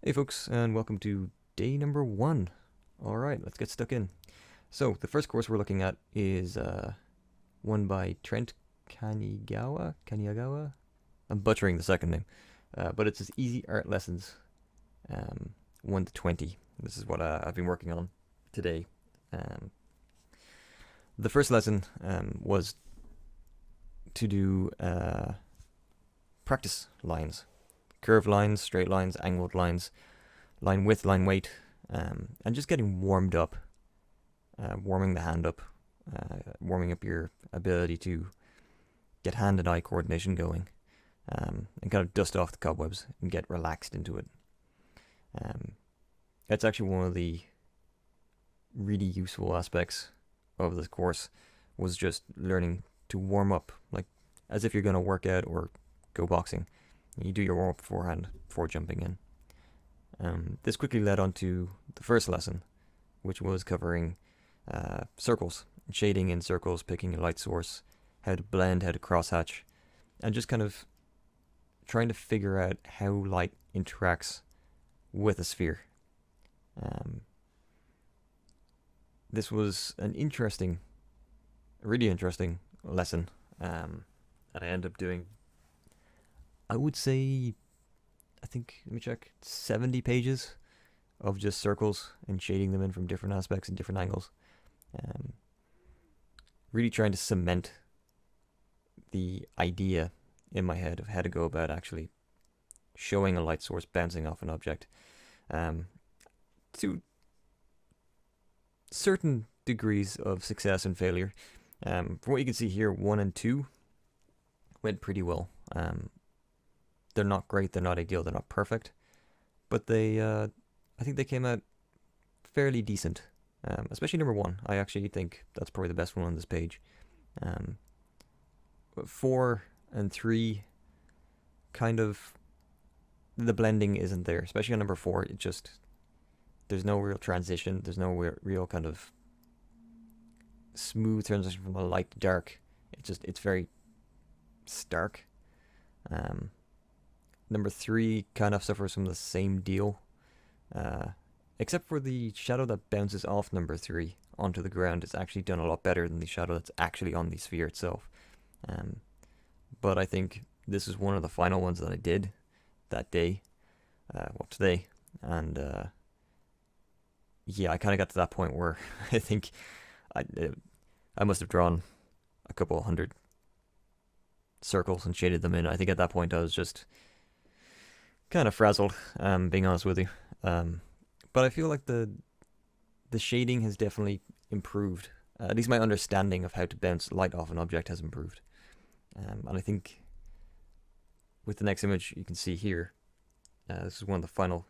Hey folks, and welcome to day number 1. Alright, let's get stuck in. So, the first course we're looking at is one by Trent Kaniagawa? I'm butchering the second name. But it's his Easy Art Lessons, 1 to 20. This is what I've been working on today. Um, the first lesson was to do practice lines. Curved lines, straight lines, angled lines, line width, line weight, and just getting warmed up, warming the hand up, warming up your ability to get hand and eye coordination going, and kind of dust off the cobwebs and get relaxed into it. That's actually one of the really useful aspects of this course, was just learning to warm up, like as if you're going to work out or go boxing. You do your warm up beforehand before jumping in. This quickly led on to the first lesson, which was covering circles, shading in circles, picking a light source, how to blend, how to crosshatch, and just kind of trying to figure out how light interacts with a sphere. This was an interesting, really interesting lesson that I ended up doing. I would say, I think, let me check, 70 pages of just circles and shading them in from different aspects and different angles. Um, really trying to cement the idea in my head of how to go about actually showing a light source bouncing off an object, to certain degrees of success and failure. From what you can see here, 1 and 2 went pretty well. They're not great, they're not ideal, they're not perfect, but I think they came out fairly decent. Especially number 1. I actually think that's probably the best one on this page. But 4 and 3, kind of, the blending isn't there, especially on number 4. It just, there's no real transition, there's no real kind of smooth transition from a light to dark. It's very stark. Number 3 kind of suffers from the same deal, except for the shadow that bounces off number 3 onto the ground. It's actually done a lot better than the shadow that's actually on the sphere itself. But I think this is one of the final ones that I did that day, today, and yeah, I kind of got to that point where I think I I must have drawn a couple hundred circles and shaded them in. I think at that point I was just kind of frazzled, being honest with you. But I feel like the shading has definitely improved. At least my understanding of how to bounce light off an object has improved. And I think with the next image you can see here, this is one of the final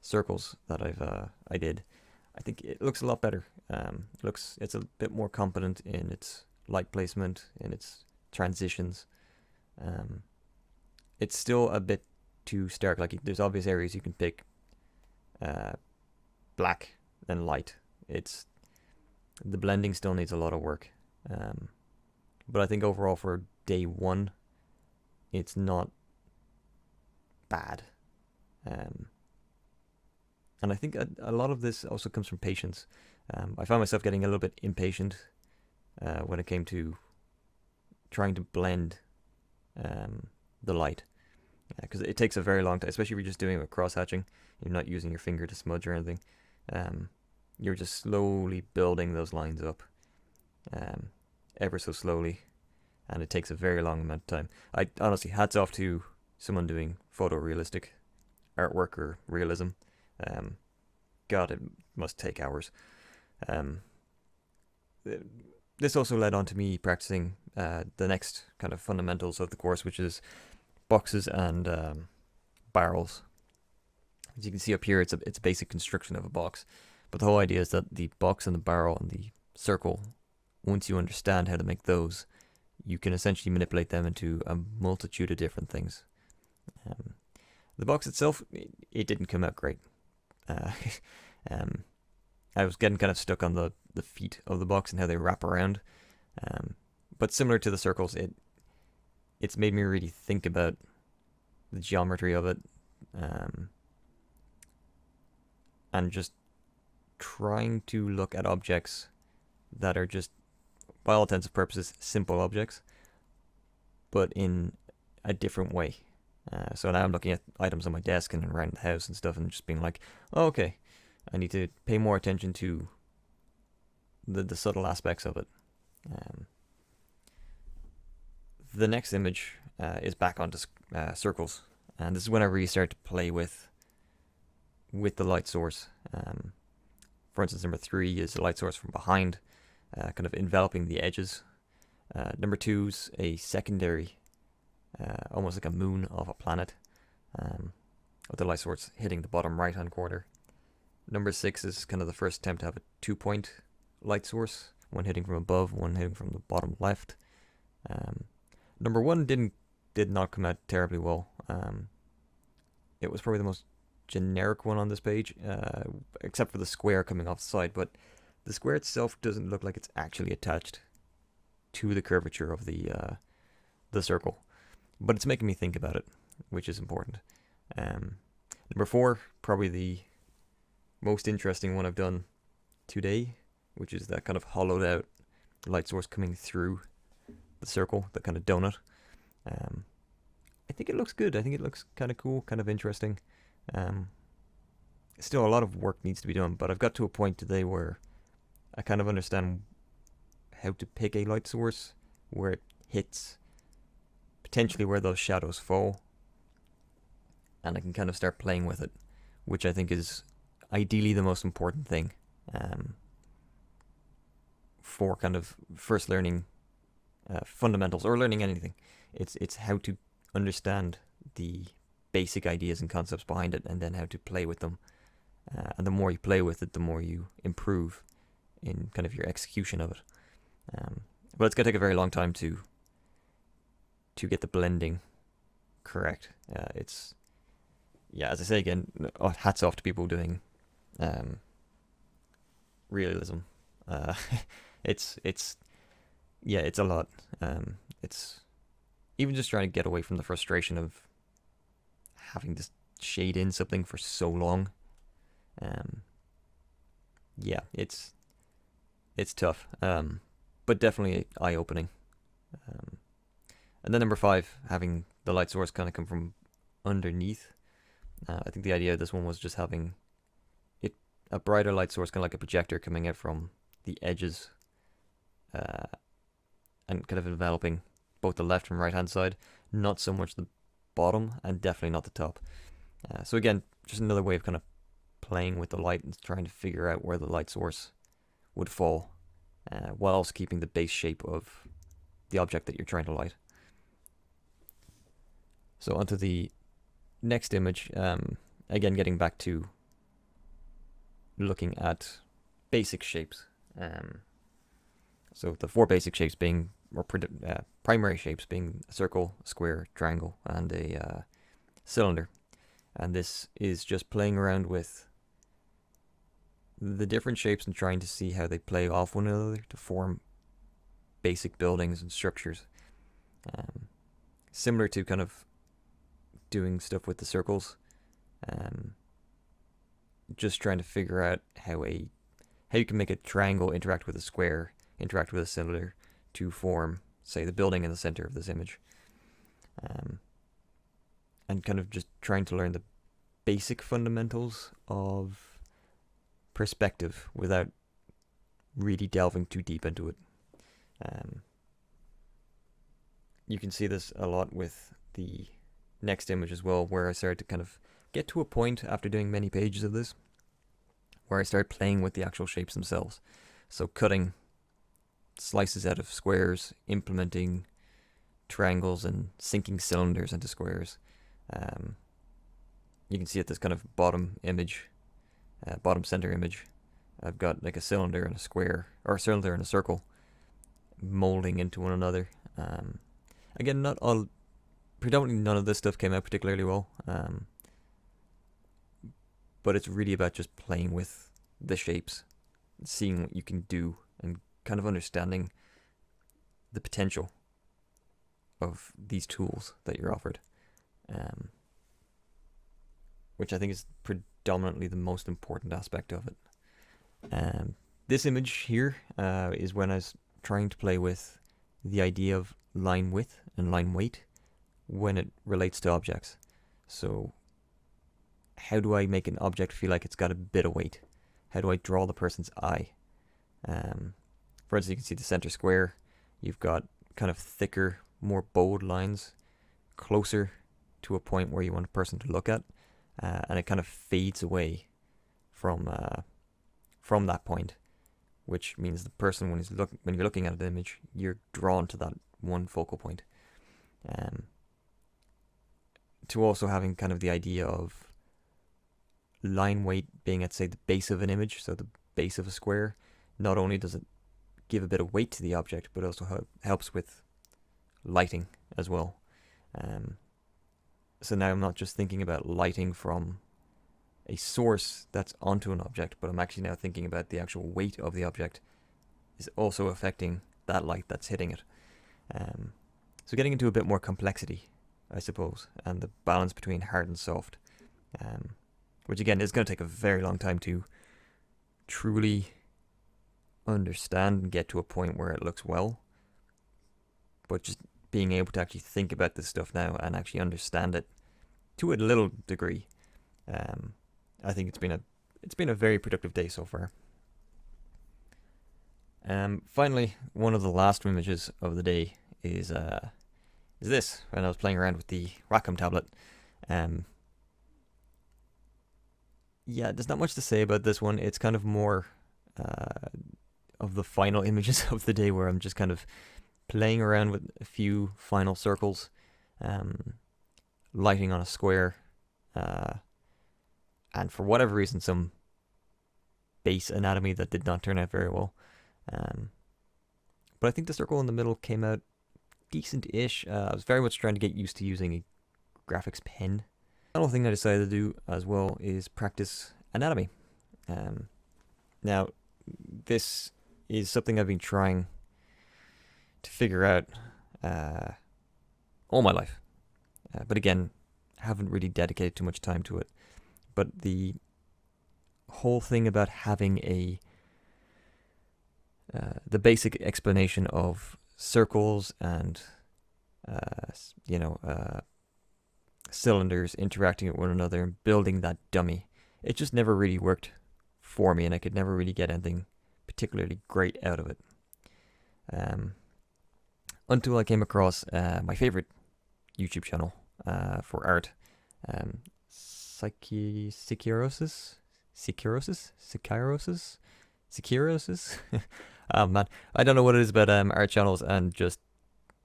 circles that I did. I think it looks a lot better. It's a bit more competent in its light placement, in its transitions. It's still a bit too stark. Like, there's obvious areas you can pick black and light. It's the blending still needs a lot of work. But I think overall for day 1, it's not bad. And I think a lot of this also comes from patience. I found myself getting a little bit impatient when it came to trying to blend the light, because it takes a very long time, especially if you're just doing it with cross hatching. You're not using your finger to smudge or anything. You're just slowly building those lines up, ever so slowly, and it takes a very long amount of time. I honestly, hats off to someone doing photorealistic artwork or realism. God, it must take hours. This also led on to me practicing the next kind of fundamentals of the course, which is boxes and barrels. As you can see up here, it's a basic construction of a box, but the whole idea is that the box and the barrel and the circle, once you understand how to make those, you can essentially manipulate them into a multitude of different things. The box itself, it didn't come out great. I was getting kind of stuck on the feet of the box and how they wrap around. But similar to the circles, it's made me really think about the geometry of it, and just trying to look at objects that are just, by all intents and purposes, simple objects, but in a different way. So now I'm looking at items on my desk and around the house and stuff, and just being like, oh, okay, I need to pay more attention to the subtle aspects of it. The next image is back onto circles, and this is when I really start to play with the light source. For instance, number 3 is the light source from behind, kind of enveloping the edges. Number 2's a secondary, almost like a moon of a planet, with the light source hitting the bottom right hand corner. Number 6 is kind of the first attempt to have a 2-point light source, one hitting from above, one hitting from the bottom left. Number 1 did not come out terribly well. It was probably the most generic one on this page, except for the square coming off the side, but the square itself doesn't look like it's actually attached to the curvature of the circle, but it's making me think about it, which is important. Number 4, probably the most interesting one I've done today, which is that kind of hollowed out light source coming through the circle, that kind of donut. I think it looks good. I think it looks kind of cool, kind of interesting. Still a lot of work needs to be done, but I've got to a point today where I kind of understand how to pick a light source where it hits potentially where those shadows fall, and I can kind of start playing with it, which I think is ideally the most important thing for kind of first learning fundamentals or learning anything. It's how to understand the basic ideas and concepts behind it, and then how to play with them. And the more you play with it, the more you improve in kind of your execution of it. But it's going to take a very long time to get the blending correct. It's, yeah, as I say again, hats off to people doing realism. It's a lot. It's even just trying to get away from the frustration of having to shade in something for so long. It's tough, but definitely eye-opening. And then number 5, having the light source kind of come from underneath. I think the idea of this one was just having a brighter light source, kind of like a projector, coming out from the edges, and kind of enveloping both the left and right hand side, not so much the bottom, and definitely not the top. So again, just another way of kind of playing with the light and trying to figure out where the light source would fall, while also keeping the base shape of the object that you're trying to light. So onto the next image, again getting back to looking at basic shapes. So the 4 basic shapes being, or primary shapes being a circle, a square, triangle, and a cylinder. And this is just playing around with the different shapes and trying to see how they play off one another to form basic buildings and structures. Similar to kind of doing stuff with the circles. Just trying to figure out how you can make a triangle interact with a square, interact with a cylinder, to form, say, the building in the center of this image. And kind of just trying to learn the basic fundamentals of perspective without really delving too deep into it. You can see this a lot with the next image as well, where I started to kind of get to a point after doing many pages of this where I started playing with the actual shapes themselves. So cutting slices out of squares, implementing triangles, and sinking cylinders into squares. You can see at this kind of bottom image, bottom center image, I've got like a cylinder and a square, or a cylinder and a circle molding into one another. Again, predominantly none of this stuff came out particularly well, but it's really about just playing with the shapes, seeing what you can do, and kind of understanding the potential of these tools that you're offered. which I think is predominantly the most important aspect of it. This image here is when I was trying to play with the idea of line width and line weight when it relates to objects. So how do I make an object feel like it's got a bit of weight? How do I draw the person's eye? For instance, you can see the center square. You've got kind of thicker, more bold lines closer to a point where you want a person to look at, and it kind of fades away from that point, which means the person, when you're looking at an image, you're drawn to that one focal point. To also having kind of the idea of line weight being at, say, the base of an image, so the base of a square. Not only does it give a bit of weight to the object, but also helps with lighting as well. So now I'm not just thinking about lighting from a source that's onto an object, but I'm actually now thinking about the actual weight of the object is also affecting that light that's hitting it. So getting into a bit more complexity, I suppose, and the balance between hard and soft, which again is going to take a very long time to truly understand and get to a point where it looks well. But just being able to actually think about this stuff now and actually understand it to a little degree, I think it's been a very productive day so far. Finally, one of the last images of the day is this, when I was playing around with the Wacom tablet. Yeah, there's not much to say about this one. It's kind of more of the final images of the day, where I'm just kind of playing around with a few final circles, lighting on a square, and for whatever reason, some base anatomy that did not turn out very well. But I think the circle in the middle came out decent-ish. I was very much trying to get used to using a graphics pen. Another thing I decided to do as well is practice anatomy. Now, this is something I've been trying to figure out all my life. But again, haven't really dedicated too much time to it. But the whole thing about having the basic explanation of circles and cylinders interacting with one another and building that dummy, it just never really worked for me, and I could never really get anything particularly great out of it. Until I came across my favorite YouTube channel for art, Sikirosis. Oh man, I don't know what it is about art channels and just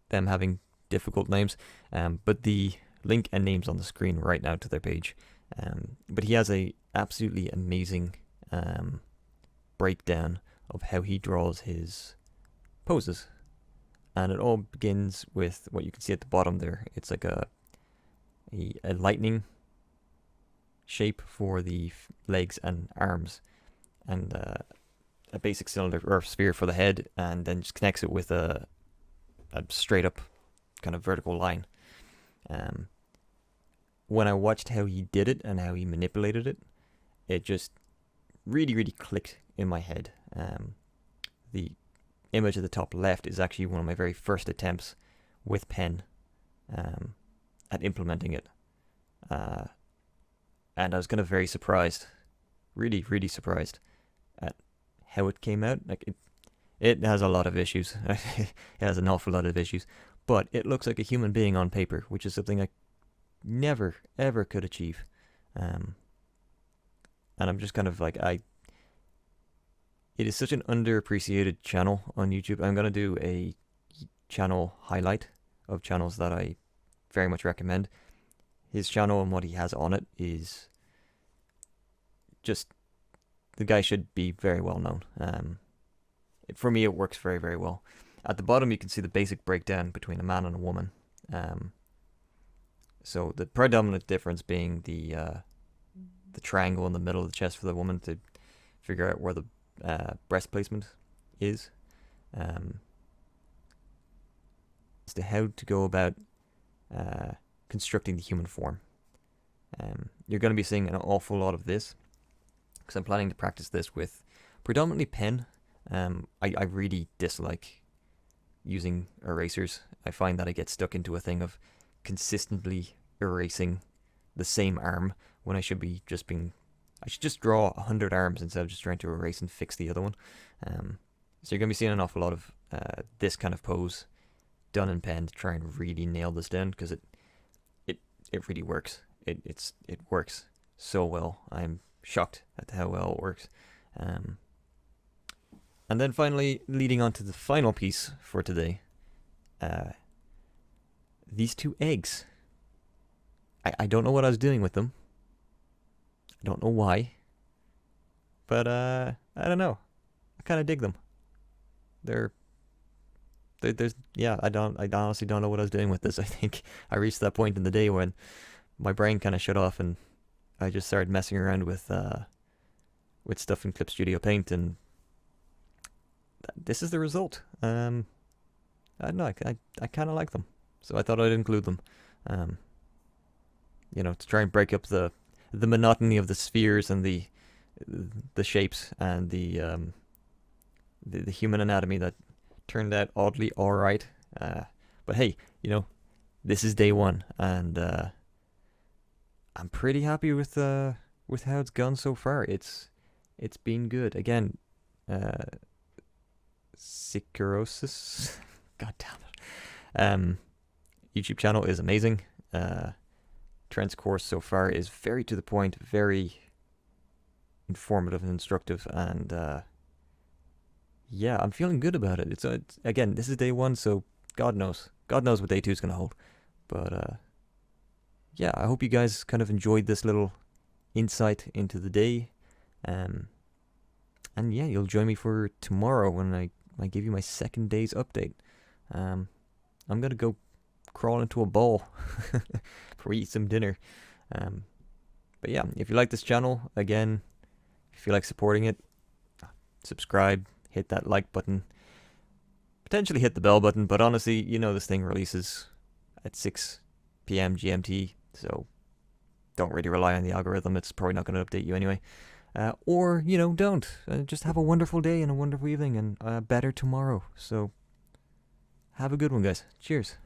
them having difficult names. But the link and names on the screen right now to their page. But he has a absolutely amazing breakdown of how he draws his poses, and it all begins with what you can see at the bottom there. It's like a lightning shape for the legs and arms, and a basic cylinder or sphere for the head, and then just connects it with a straight up kind of vertical line. When I watched how he did it and how he manipulated it, it just really, really clicked in my head. The image at the top left is actually one of my very first attempts with pen at implementing it. And I was kind of very surprised, really, really surprised at how it came out. Like it has a lot of issues. It has an awful lot of issues, but it looks like a human being on paper, which is something I never, ever could achieve. And I'm just kind of like, it is such an underappreciated channel on YouTube. I'm going to do a channel highlight of channels that I very much recommend. His channel and what he has on it is just, the guy should be very well known. For me, it works very, very well. At the bottom, you can see the basic breakdown between a man and a woman. So the predominant difference being the triangle in the middle of the chest for the woman to figure out where the breast placement is. As to how to go about constructing the human form. You're going to be seeing an awful lot of this, because I'm planning to practice this with predominantly pen. I really dislike using erasers. I find that I get stuck into a thing of consistently erasing the same arm when I should be just being... I should just draw 100 arms instead of just trying to erase and fix the other one. So you're going to be seeing an awful lot of this kind of pose done in pen to try and really nail this down, because it really works. It works so well. I'm shocked at how well it works. And then finally, leading on to the final piece for today, these 2 eggs. I don't know what I was doing with them. I don't know why. But I don't know. I kind of dig them. There's yeah. I honestly don't know what I was doing with this. I think I reached that point in the day when my brain kind of shut off and I just started messing around with stuff in Clip Studio Paint, and this is the result. I don't know. I kind of like them, so I thought I'd include them. To try and break up the monotony of the spheres and the shapes and the human anatomy that turned out oddly alright. But hey, this is day 1, and I'm pretty happy with how it's gone so far. It's been good. Again, Sickerosis. God damn it. YouTube channel is amazing. Trent's course so far is very to the point, very informative and instructive, and yeah, I'm feeling good about it. It's again, this is day 1, so God knows what day 2 is gonna hold. But yeah, I hope you guys kind of enjoyed this little insight into the day. And yeah, you'll join me for tomorrow when I give you my second day's update. I'm gonna go crawl into a bowl before we eat some dinner. But yeah, if you like this channel, again, if you like supporting it, subscribe, hit that like button, potentially hit the bell button, but honestly, this thing releases at 6 p.m. GMT, so don't really rely on the algorithm. It's probably not going to update you anyway. Or, don't. Just have a wonderful day and a wonderful evening and a better tomorrow. So have a good one, guys. Cheers.